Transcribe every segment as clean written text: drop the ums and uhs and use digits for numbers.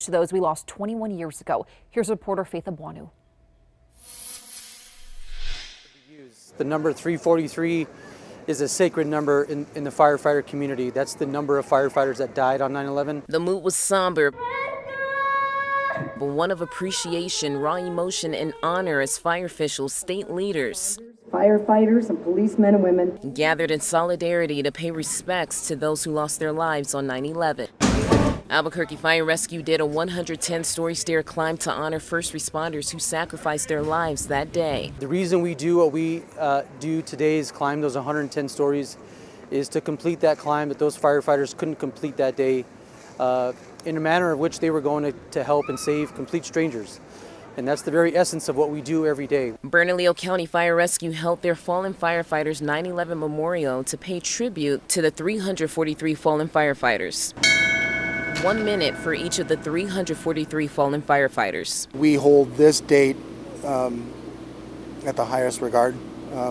to those we lost 21 years ago. Here's reporter Faith Abwanu. The number 343 is a sacred number in the firefighter community. That's the number of firefighters that died on 9/11. The mood was somber, but one of appreciation, raw emotion, and honor as fire officials, state leaders, firefighters and policemen and women gathered in solidarity to pay respects to those who lost their lives on 9/11. Albuquerque Fire Rescue did a 110-story stair climb to honor first responders who sacrificed their lives that day. The reason we do what we do today is climb those 110 stories is to complete that climb that those firefighters couldn't complete that day in a manner of which they were going to help and save complete strangers. And that's the very essence of what we do every day. Bernalillo County Fire Rescue held their fallen firefighters 9/11 memorial to pay tribute to the 343 fallen firefighters. 1 minute for each of the 343 fallen firefighters. We hold this date at the highest regard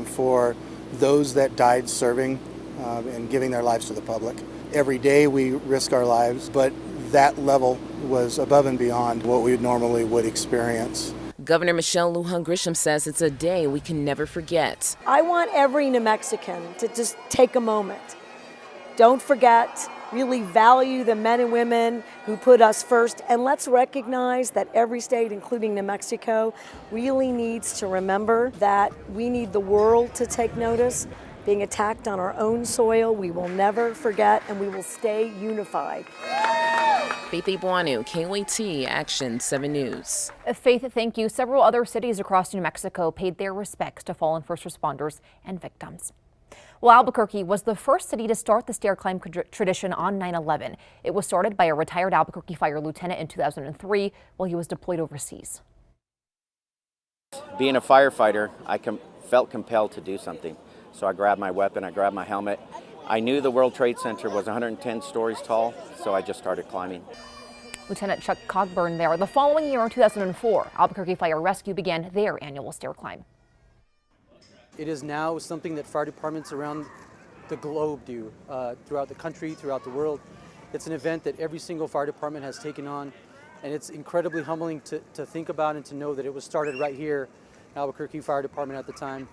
for those that died serving and giving their lives to the public. Every day we risk our lives, but that level was above and beyond what we normally would experience. Governor Michelle Lujan Grisham says it's a day we can never forget. I want every New Mexican to just take a moment. Don't forget, really value the men and women who put us first, and let's recognize that every state, including New Mexico, really needs to remember that we need the world to take notice. Being attacked on our own soil, we will never forget, and we will stay unified. Faith Abwanu, KOAT Action 7 News. Faith, thank you. Several other cities across New Mexico paid their respects to fallen first responders and victims. Well, Albuquerque was the first city to start the stair climb tradition on 9/11. It was started by a retired Albuquerque fire lieutenant in 2003 while he was deployed overseas. Being a firefighter, I felt compelled to do something. So I grabbed my weapon, I grabbed my helmet. I knew the World Trade Center was 110 stories tall, so I just started climbing. Lieutenant Chuck Cogburn there. The following year in 2004, Albuquerque Fire Rescue began their annual stair climb. It is now something that fire departments around the globe do, throughout the country, throughout the world. It's an event that every single fire department has taken on, and it's incredibly humbling to think about and to know that it was started right here, Albuquerque Fire Department at the time.